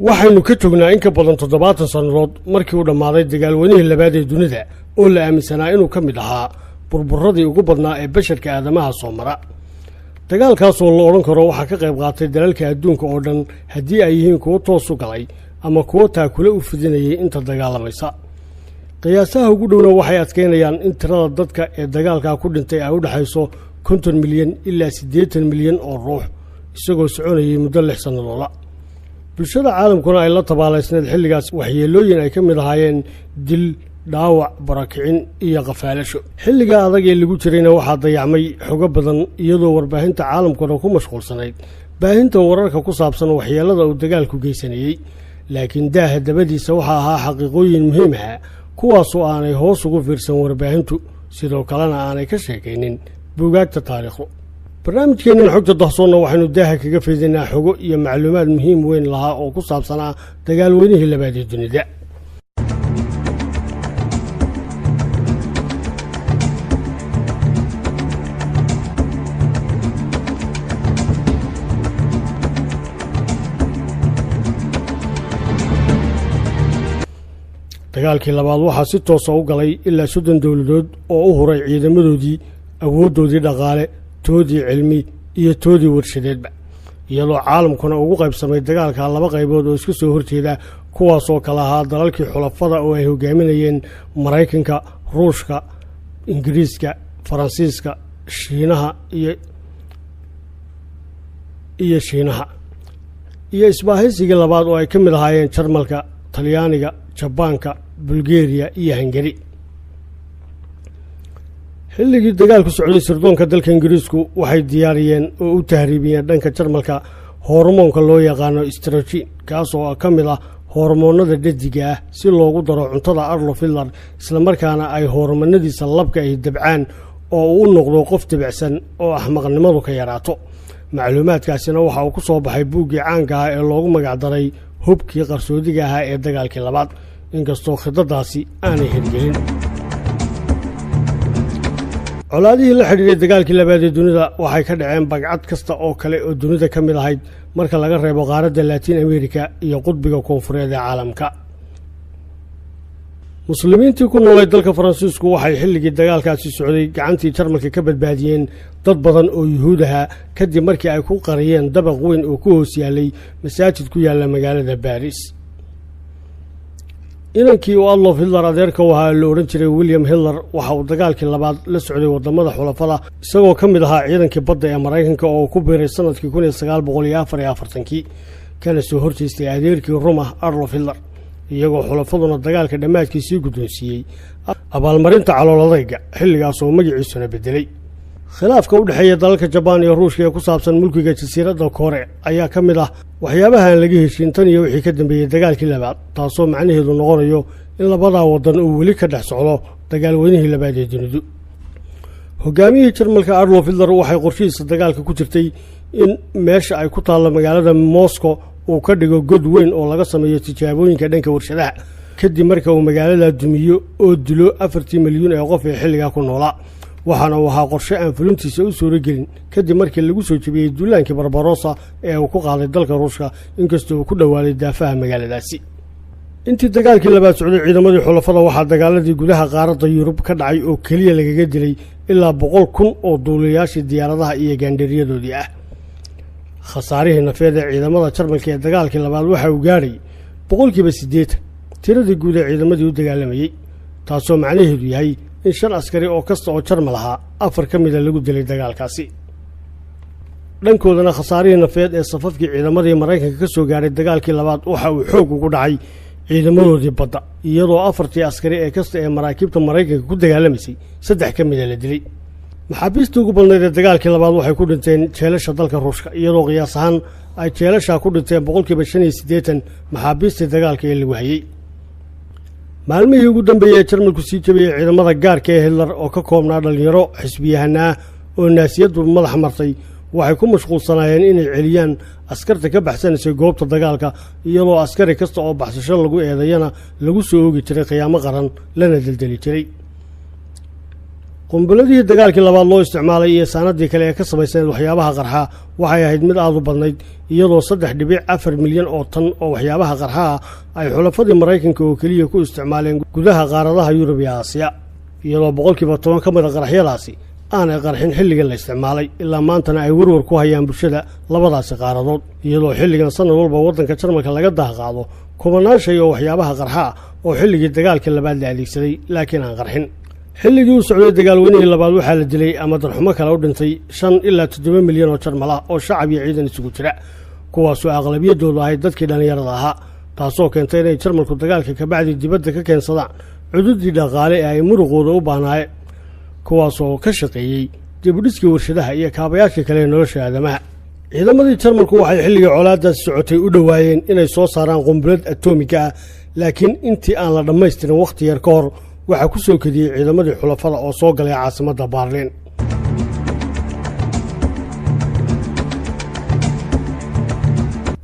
waxaynu ka joognaa in ka badan 70 sannadood markii uu dhammaaday dagaalweynihii labaad ee dunida oo la aaminsanaa inuu ka mid ahaa burburadii ugu badnaa ee basharka aadamaha soo mara dagaalkaasoo la odhan karo waxaa ka qayb qaatay dalalka adduunka oo dhan haddii ay yihiin kuwo toos u galay ama kuwo taakule u fidinayay inta dagaalamaysa qiyaasaha ugu dhowna waxay adkeynayaan in tirada dadka ee dagaalkaa ku dhintay ay u dhaxayso 50 milyan ilaa 80 milyan oo ruux isagoo soconayay muddo 6 sannadooda bulshada caalamkuna ay la tabaalaysneed xilligaas waxyeelooyin ay ka mid ahaayeen dil dhaawac barakicin iyo qafaalasho xilliga adag ee lagu jirayna waxaa dayacmay xogo badan iyadoo warbaahinta caalamkuna ku mashquulsanayd baahinta wararka ku saabsan waxyeelada uu dagaalku geysanayey laakiin daaha dabadiisa waxaa ahaa xaqiiqooyin muhiim ah kuwaasoo aanay hoos ugu fiirsan warbaahintu sidoo kalena aanay ka sheekaynin buugaagta taariikhdu barnaamijkeennan xogta dahsoonna waxaynu daaha kaga faydaynaa xogo iyo macluumaad muhiim weyn lahaa oo ku saabsanaa dagaalweynihii labaad ee dunida dagaalkii labaad waxaa si toosa u galay ilaa 30 dowladood oo u huray ciidamadoodii awooddoodii dhaqaale toodii cilmi iyo toodii warshadeedba iyadoo caalamkuna ugu qaybsamay dagaalka laba qaybood oo iska soo horjeeda kuwaasoo kala ahaa dalalkii xulafada oo ay hogaaminayeen Maraykanka Ruushka Ingiriiska Faransiiska Shiinaha iyo Shiinaha iyo isbaahaysiga labaad oo ay ka mid ahaayeen Jarmalka Talyaaniga Jabaanka Bulgaria iyo Hungary xilligii dagaalku socday sirdoonka dalka Ingiriisku waxay diyaariyeen oo u tahriibiyeen dhanka Jarmalka hormoonka loo yaqaan estrogen kaas oo ka mid ah hormoonada dhediga ah si loogu daro cuntada Adolf Hitler isla markaana ay hormoonadiisa labka ay dabcaan oo uu noqdo qof dabacsan oo axmaqnimadu ka yaraato macluumaadkaasina waxa uu ku soo baxay buuggii caanka ah ee loogu magac daray hubkii qarsoodiga ah ee dagaalkii labaad inkastoo khidadaasi aanay hirgelin colaadihii la xidhiidhay dagaalkii labaad ee dunida waxay ka dhaceen bagcad kasta oo kale oo dunida ka mid ahayd marka laga reebo qaaradda Latin America iyo qudbiga koonfureed ee caalamka muslimiintii ku noolay dalka Faransiisku waxay xilligii dagaalkaasi socday gacantii Jarmalka ka badbaadiyeen dad badan oo Yuhuud ah kadib markii ay ku qariyeen dabaq weyn oo ku hoos yaalay masaajid ku yaala magaalada Paris inankii uu Adolf Hitler adeerka u ahaa la oran jiray William Hitler waxa uu dagaalkii labaad la socday wadamada xulafada isagoo ka mid ahaa ciidankii badda ee Maraykanka oo ku biiray sanadkii 1944 kana soo horjeestay adeerkii Roma Adolf Hitler iyagoo xulafaduna dagaalka dhamaadkiisii guddoonsiiyey abaalmarinta caloolodayga xilligaas oo magaciisuna bedelay khilaafka u dhaxeeya dalalka Jabaan iyo Ruushka ee ku saabsan mulkiga jasiiradda Korea ayaa ka mid ah waxyaabaha aan laga heshiin tan iyo wixii ka dambeeyay dagaalkii labaad taasoo macnaheedu noqonayo in labada wadan uu weli ka dhex socdo dagaalweynihii labaad ee dunida hogaamiyihii Jarmalka Adolf Hitler waxay qorshihiisa dagaalka ku jirtay in meesha ay ku taalo magaalada Moscow uu ka dhigo god weyn oo laga sameeyo tijaabooyinka dhanka warshadaha kadib marka uu magaalada dumiyo oo dilo 40 milyan ee qof ee xilliga ku noolaa waxaana uu ahaa qorshe aan fulintiisa u soo gelin kadib markii lagu soo jabiyay duulaankii Barbarossa ee uu ku qaaday dalka Ruushka inkastoo uu ku dhawaaday daafaha magaaladaasi intii dagaalkii labaad socday ciidamadii xulafada waxaa dagaaladii gudaha qaaradda Yurub ka dhacay oo kaliya lagaga dilay ilaa 100,000 oo duuliyaashii diyaaradaha iyo gaandhariyadoodii ah khasaarihii nafeed ee ciidamada Jarmalka ee dagaalkii labaad waxa uu gaaray 80% tiradii guud ee ciidamadii u dagaalamayay taasoo macnaheedu yahay in 5 askari oo kasta oo Jarmal ahaa 4 ka mid ah lagu dilay dagaalkaasi dhankoodana khasaarihii nafeed ee safafkii ciidamadii Maraykanka ka soo gaaray dagaalkii labaad waxa uu xoog ugu dhacay ciidamadoodii badda iyadoo 4 askari ee kasta ee maraakiibta Maraykanka ku dagaalamaysay 3 ka mid ah la dilay maxaabiista ugu badnayd ee dagaalkii labaad waxay ku dhinteen jeelasha dalka Ruushka iyadoo qiyaas ahaan ay jeelasha ku dhinteen 85% maxaabiista dagaalka ee lagu hayay maalmihii ugu dambeeyay Jarmalku sii jabiyay ciidamada gaarka ee Hitler oo ka koobnaa dhalinyaro xisbiyahana oo naasiyadu madax martay waxay ku mashquulsanaayeen inay celiyaan askarta ka baxsanaysa goobta dagaalka iyadoo askari kasta oo baxsasho lagu eedayana lagu soo oogi jiray qiyaamo qaran lana dildili jiray qumbuladihii dagaalkii labaad loo isticmaalay iyo saanadii kale ee ka samaysaneed waxyaabaha qarxa waxay ahayd mid aad u badnayd iyadoo 3.4 milyan oo tan oo waxyaabaha qarxa ay xulafadii Maraykanka oo kaliya ku isticmaaleen gudaha qaaradaha Yurub iyo Aasiya iyadoo 10% ka mid ah qaraxyadaasi aanay qarxin xilligan la isticmaalay ilaa maantana ay warwar ku hayaan bulshada labadaasi qaaradood iyadoo xilligan sanad walba waddanka Jarmalka laga daaqaado kumanaan shay oo waxyaabaha qarxa oo xilligii dagaalkii labaad la adeegsaday laakiin aan qarxin xilligii uu socday dagaalweynihii labaad waxaa la dilay ama darxumo kale u dhintay 5 ilaa 7 milyan oo Jarmal ah oo shacab iyo ciidan isugu jira kuwaasoo aqlabiyadoodu ahayd dadkii dhalinyarada ahaa taasoo keentay inay Jarmalku dagaalka ka bacdi dibadda ka keensadaan cududii dhaqaale ee ay muruqooda u baahnaayeen kuwaasoo ka shaqeeyey dibudhiskii warshadaha iyo kaabayaashii kale ee nolosha aadamaha ciidamadii Jarmalku waxay xilligii colaadaasi socotay u dhowaayeen inay soo saaraan qumbulad atoomika ah laakiin intii aan la dhammaystirin wakhti yar ka hor waxaa ku soo kadiyey ciidamadii xulafada oo soo galay caasimadda Berlin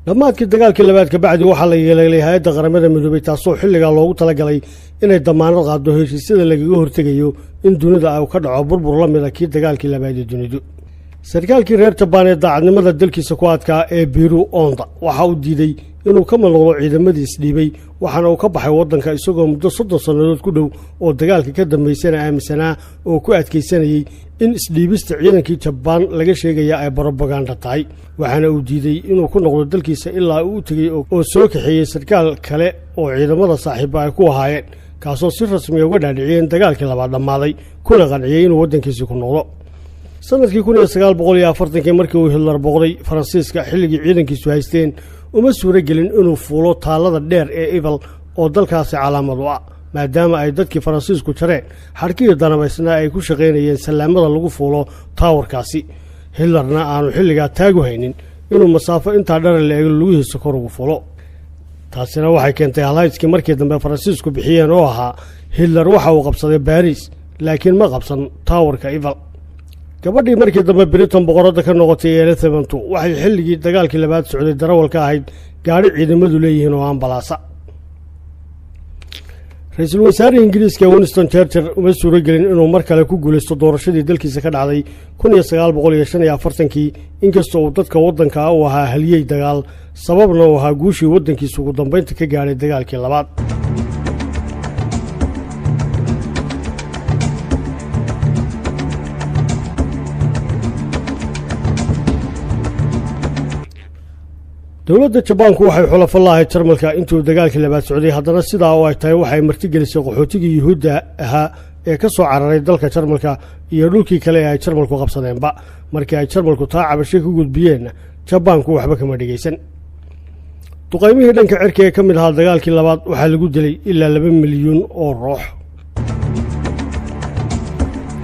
dhammaadkii dagaalkii labaad ka bacdi waxaa la yeelay hay'adda qaramada midoobay taasoo xilligaa loogu talagalay inay damaanad qaado heshiisyada lagaga hortegayo in dunida ay ka dhaco burbur la mid ah kii dagaalkii labaad ee dunidu sarkaalkii reer Jabaan ee daacadnimada dalkiisa ku adkaa ee Biru Onda waxa uu diiday inuu ka maqlo ciidamadiis dhiibay waxaana uu ka baxay waddanka isagoo muddo 30 sanadood ku dhow oo dagaalka ka dambeysana aaminsanaa oo ku adkeysanayay in isdhiibista ciidankii Jabaan laga sheegaya ay propaganda tahay waxaana uu diiday inuu ku noqdo dalkiisa ilaa uu tagay oo soo kaxeeyay sarkaal kale oo ciidamada saaxiiba ay ku ahaayeen kaasoo si rasmi ah uga dhaadhiciyeen dagaalkii labaad dhammaaday kuna qanciyay inuu waddankiisa ku noqdo sanadkii 1940 markii uu Hitler boqday Faransiiska xilligii ciidankiisu haysteen uma suura gelin inuu fuulo taalada dheer ee Eiffel oo dalkaasi calaamad u ah maadaama ay dadkii Faransiisku jareen xarkii danabaysna ay ku shaqeynayeen salaamada lagu fuulo taawarkaasi Hitlerna aanu xilligaa taagu haynin inuu masaafo inta dheer leeg lugihiisa kor ugu fuulo taasina waxay keentay haleyskii markii dambe Faransiisku bixiyeen oo ahaa Hitler waxa uu qabsaday Paris laakiin ma qabsan taawarka Eiffel gabadhii markii dambe Britain boqorada ka noqotay Elizabeth waxay xilligii dagaalkii labaad socday darawalka ahayd gaari ciidamadu leeyihiin oo ambalaasa ra'iisul wasaaraha Ingiriiska Winston Churchill uma suura gelin inuu mar kale ku guuleysto doorashadii dalkiisa ka dhacday 1945 inkastoo uu dadka waddanka u ahaa haliyey dagaal sababna uu ahaa guushii waddankiisa ugu dambeynta ka gaaray dagaalkii labaad dowladda Jabaanku waxay xulafo lahayd Jarmalka intuu dagaalkii labaad socday haddana sidaa oo ay tahay waxay martigelisay qaxootigii Yuhuudda ahaa ee ka soo cararay dalka Jarmalka iyo dhulkii kale ee ay Jarmalku qabsadeenba markii ay Jarmalku taa cabasho ku gudbiyeen Jabaanku waxba kama dhigaysan duqaymihii dhanka cirka ee ka mid ahaa dagaalkii labaad waxaa lagu dilay ilaa 2 milyan oo ruux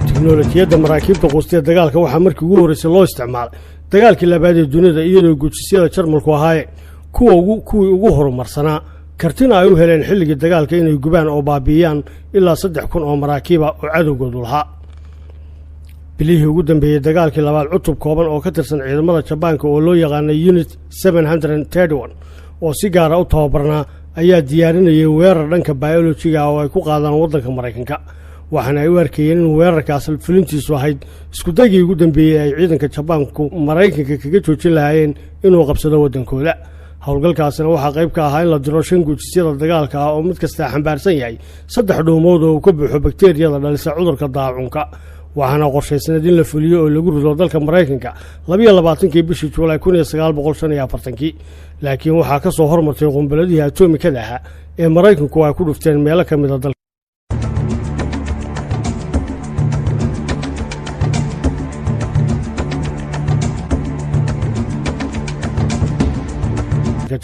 tiknoolajiyadda maraakiibta quustay dagaalka waxaa markii ugu horeysay loo isticmaalay dagaalkii labaad ee dunida iyadoo gujisyada Jarmalku ahaayeen kuwii ugu horumarsanaa kartina ay u heleen xilligii dagaalka inay gubaan oo baabi'iyaan ilaa 3,000 oo maraakiiba oo cadowgoodu lahaa bilihii ugu dambeeyay dagaalkii labaad cutub kooban oo ka tirsan ciidamada Jabaanka oo loo yaqaanay Unit 731 oo si gaar ah u tababarnaa ayaa diyaarinayay weerar dhanka biologiga oo ay ku qaadaan waddanka Maraykanka waxaana ay u arkayeen in weerarkaas fulintiisu ahayd isku dagii ugu dambeeyay ay ciidanka Jabaanku Maraykanka kaga joojin lahaayeen inuu qabsado waddankooda howlgalkaasina waxaa qayb ka ahaa in la diro 5 gujisyada dagaalka ah oo mid kasta xambaarsan yahay 3 dhuumood oo ka buuxo bakteeriyada dhalisa cudurka daacunka waxaana qorshaysanayd in la fuliyo oo lagu rido dalka Maraykanka 22 bishii Juulaay 1945 laakiin waxaa ka soo hormartay qumbuladii atomikada ah ee Maraykanku ay ku dhufteen meelo ka mid ah dalka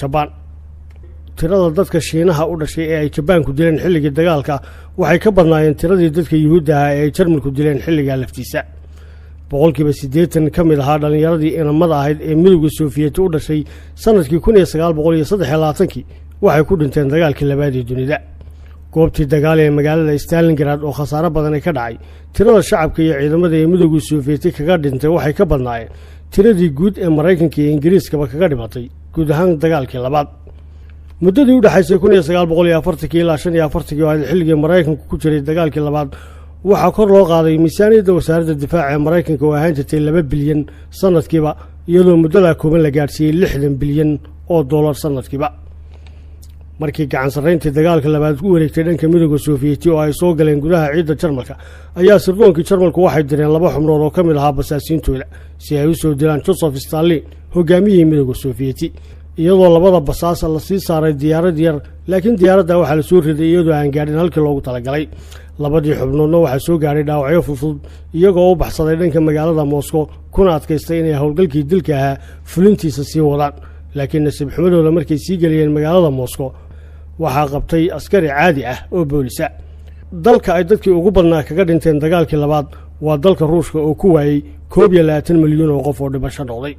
Jabaan tirada dadka Shiinaha u dhashay ee ay Jabaanku dileen xilligii dagaalka waxay ka badnaayeen tiradii dadka Yuhuudda ah ee ay Jarmalku dileen xilliga laftiisa 80% ka mid ahaa dhalinyaradii inamada ahayd ee midowga Soviyeeti u dhashay sanadkii 1923 waxay ku dhinteen dagaalkii labaad ee dunida goobtii dagaal ee magaalada Stalingrad oo khasaare badan ay ka dhacay tirada shacabka iyo ciidamada ee midowga Soviyeeti kaga dhintay waxay ka badnaayeen tiradii guud ee Maraykanka iyo Ingiriiska kaga dhimatay guud ahaan dagaalkii labaad muddadii u dhaxaysay 1940 ilaa 45 oo xilligii Maraykanku ku jiray dagaalkii labaad waxaa kor loo qaaday miisaaniyadda wasaaradda difaaca ee maraykanka oo ahaan jirtay 2 bilyan sanadkiiba iyadoo muddada kooban la gaadhsiiyey 60 bilyan oo dollar sanadkiiba markii gacan sarreyntii dagaalka labaad ku wareegtay dhanka midowga Sofiyeeti oo ay soo galeen gudaha ciidda Jarmalka ayaa sirdoonka Jarmalku waxay direen 2 xubnood oo ka mid ahaa basaasiintooda si ay u soo dilaan Joseph Stalin hogaamiyihii midowga Sofiyeeti iyadoo labada basaas la sii saaray diyaarad yar laakiin diyaaradda waxaa la soo riday iyadoo aan gaadhin halkii loogu talagalay labadii xubnoodna waxaa soo gaaray dhaawacyo fudud iyagoo u baxsaday dhanka magaalada Moscow kuna adkaystay inay howlgalkii dilka ahaa fulintiisa sii wadaan laakiin nasiib xumadooda markay sii galiyeen magaalada Moscow waxaa qabtay askari caadi ah oo booliska dalka ay dadkii ugu badnaa kaga dhinteen dagaalkii labaad waa dalka Ruushka oo ku waayay 21 milyan oo qof oo dhibasho noqday